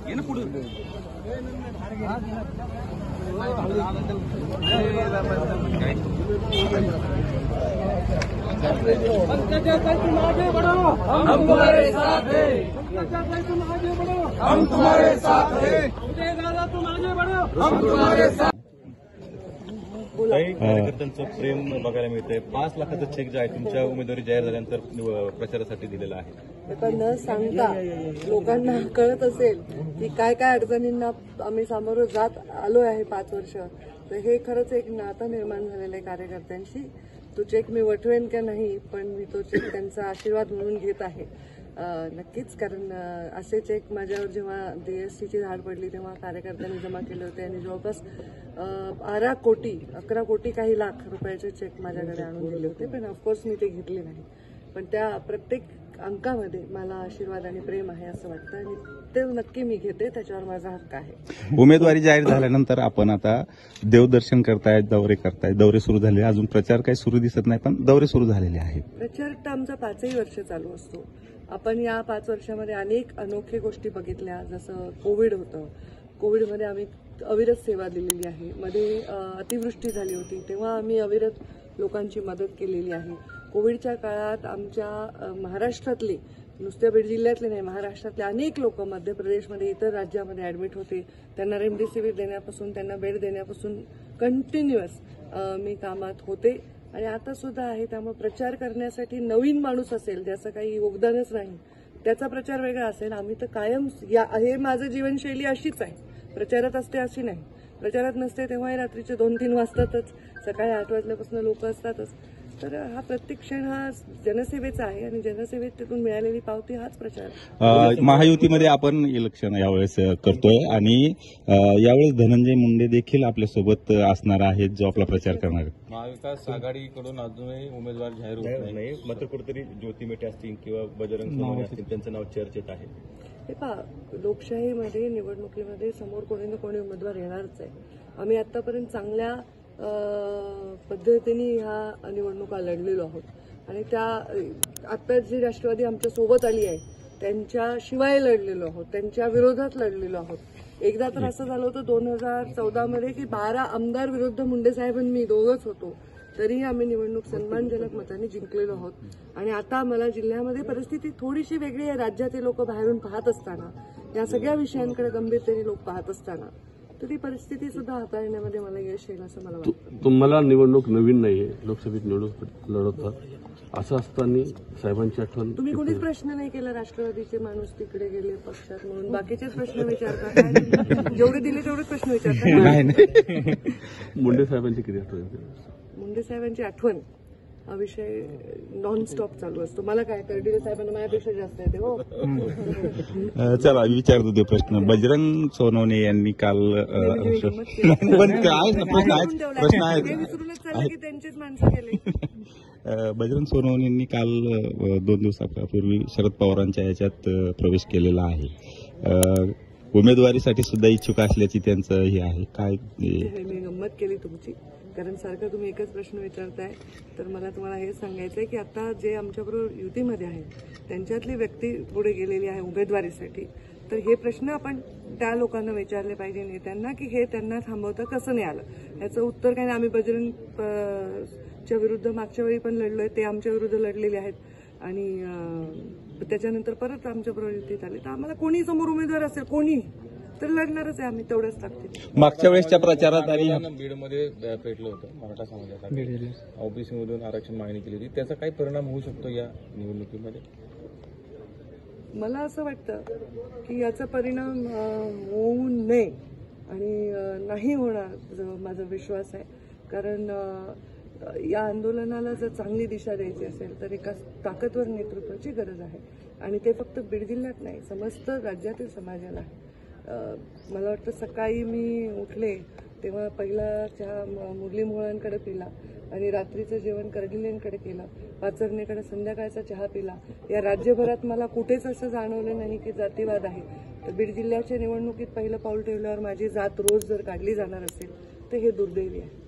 तुम आगे बढ़ो, हम तुम्हारे साथ हैं। तुम आगे बढ़ो, हम तुम्हारे साथ हैं। दादा तुम आगे बढ़ो, हम तुम्हारे साथ। काही कार्यकर्त्यांचं प्रेम बघायला मिळतंय। 5 लाखाचा चेक जो आहे तुमच्या उमेदवारी जाहीर झाल्यानंतर प्रचारासाठी दिलेला आहे। पण न सांगता लोकांना कळत असेल की काय काय अडचणींना आम्ही सामोरं जात आलो आहे 5 वर्ष, तर हे खरंच एक नातं निर्माण झालेलं आहे कार्यकर्त्यांशी। तो चेक मी वठवेन का नाही, पण मी तो चेक त्यांचा आशीर्वाद म्हणून घेत आहे नक्कीच। कारण असे चेक माझ्यावर जेव्हा DSTची धाड पडली तेव्हा कार्यकर्त्यांनी जमा केले होते आणि जवळपास 11 कोटी काही लाख रुपयाचे चेक माझ्याकडे आणून दिले होते, पण ऑफकोर्स मी ते घेतले नाही। पण त्या प्रत्येक अंकामध्ये मला आशीर्वाद आणि प्रेम आहे असं वाटतं आणि ते नक्की मी घेते, त्याच्यावर माझा हक्क आहे। उमेदवारी जाहीर झाल्यानंतर आपण आता देवदर्शन करतायत, दौरे करतायत, दौरे सुरू झाले, अजून प्रचार काही सुरू दिसत नाही, पण दौरे सुरू झालेले आहेत। प्रचार तर आमचा 5ही वर्ष चालू असतो। आपण या 5 वर्षामध्ये अनेक अनोख्या गोष्टी बघितल्या, जसं कोविड होतं। कोविडमध्ये आम्ही अविरत सेवा दिलेली आहे। मध्ये अतिवृष्टी झाली होती तेव्हा आम्ही अविरत लोकांची मदत केलेली आहे। कोविडच्या काळात आमच्या महाराष्ट्रातले, नुसत्या बीड जिल्ह्यातले नाही, महाराष्ट्रातले अनेक लोक मध्य प्रदेशमध्ये, इतर राज्यामध्ये ऍडमिट होते। त्यांना रेमडेसिवीर देण्यापासून, त्यांना बेड देण्यापासून कंटिन्युअस मी कामात होते आणि आता सुद्धा आहे। त्यामुळे प्रचार करण्यासाठी नवीन माणूस असेल ज्याचं काही योगदानच नाही त्याचा प्रचार वेगळा असेल। आम्ही तर कायम हे माझं जीवनशैली अशीच आहे, प्रचारात असते अशी नाही। प्रचारात नसते तेव्हाही रात्रीचे 2-3 वाजतातच, सकाळी 8 वाजल्यापासून लोक असतातच। तर हा प्रत्येक क्षण हा जनसेवेचा आहे आणि जनसेवेत त्यातून मिळालेली पावती हाच प्रचार। महायुतीमध्ये आपण इलेक्शन यावेळेस करतोय आणि यावेळेस धनंजय मुंडे देखील आपल्यासोबत असणार आहेत, जो आपला प्रचार करणार आहेत। महाविकास आघाडीकडून अजूनही उमेदवार जाहीर होत नाही, मात्र कुठेतरी ज्योती मेटे असतील किंवा बजरंग सोनवणे असतील त्यांचं नाव चर्चेत आहे। हे पहा, लोकशाहीमध्ये निवडणुकीमध्ये समोर कोणी ना कोणी उमेदवार येणारच आहे। आम्ही आतापर्यंत चांगल्या पद्धतीने ह्या निवडणुका लढलेलो आहोत आणि त्या आता जी राष्ट्रवादी आमच्या सोबत आली आहे त्यांच्याशिवाय लढलेलो आहोत, त्यांच्या विरोधात लढलेलो आहोत। एकदा तर असं झालं होतं 2014 मध्ये की 12 आमदार विरुद्ध मुंडे साहेब आणि मी दोघंच होतो, तरीही आम्ही निवडणूक सन्मानजनक मताने जिंकलेलो आहोत। आणि आता मला जिल्ह्यामध्ये परिस्थिती थोडीशी वेगळी आहे, राज्यातील लोक बाहेरून पाहत असताना, या सगळ्या विषयांकडे गंभीरतेने लोक पाहत असताना, तर ती परिस्थिती सुद्धा हाताळण्यामध्ये मला यश येईल असं मला वाटतं। तुम्हाला निवडणूक नवीन नाहीये, लोकसभेत निवडणूक लढवतात, असं असताना साहेबांची आठवण तुम्ही कोणीच प्रश्न नाही केला राष्ट्रवादीचे माणूस तिकडे गेले पक्षात म्हणून, बाकीचेच प्रश्न विचारतात, जेवढे दिले तेवढेच प्रश्न विचारतात। मुंडे साहेबांची किती आठवण? मुंडे साहेबांची आठवण हा विषय नॉनस्टॉप चालू असतो। मला काय कर्डिले साहेबांना माझ्यापेक्षा जास्त येते हो। चला विचारतो ते प्रश्न। बजरंग सोनवणे यांनी काल प्रश्न आहेत, विसरूनच चालले की त्यांचेच माणसं गेले। बजरंग सोनवणे यांनी काल 2 दिवसापूर्वी शरद पवारांच्या याच्यात प्रवेश केलेला आहे, उमेदवारीसाठी सुद्धा इच्छुक असल्याची त्यांचं हे आहे। काय मी गंमत केली तुमची, कारण सारखं तुम्ही एकच प्रश्न विचारताय, तर मला तुम्हाला हे सांगायचं आहे की आता जे आमच्याबरोबर युतीमध्ये आहे त्यांच्यातली व्यक्ती पुढे गेलेली आहे उमेदवारीसाठी, तर हे प्रश्न आपण त्या लोकांना विचारले पाहिजे नेत्यांना की हे त्यांना थांबवता कसं नाही आलं। याचं उत्तर काय नाही। आम्ही बजरंगच्या विरुद्ध मागच्या वेळी पण लढलोय, ते आमच्या विरुद्ध लढलेले आहेत आणि त्याच्यानंतर परत आमच्याबरोबर युतीत आले, तर आम्हाला कोणी समोर उमेदवार असेल कोणी तर लढणारच आहे आम्ही, तेवढंच टाकते। मागच्या वेळेसच्या प्रचारात आणि बीडमध्ये पेटलं होतं मराठा समाजासाठी, ओबीसी मधून आरक्षण मागणी केली होती, त्याचा काही परिणाम होऊ शकतो या निवडणुकीमध्ये? मला असं वाटतं की याचा परिणाम होऊ नये आणि नाही होणार माझा विश्वास आहे। कारण या आंदोलनाला जर चांगली दिशा द्यायची असेल तर एका ताकदवर नेतृत्वाची गरज आहे आणि ते फक्त बीड जिल्ह्यात नाही, समस्त राज्यातील समाजाला आहे। मला वाटतं सकाळी मी उठले तेव्हा पहिला चहा मुरली मोहळांकडे पिला आणि रात्रीचं जेवण कर्डिलेंकडे केलं, पाचरणेकडे संध्याकाळचा चहा पिला। या राज्यभरात मला कुठेच असं जाणवलं नाही की जातीवाद आहे। तर बीड जिल्ह्याच्या निवडणुकीत पहिलं पाऊल ठेवल्यावर माझी जात रोज जर काढली जाणार असेल तर हे दुर्दैवी आहे।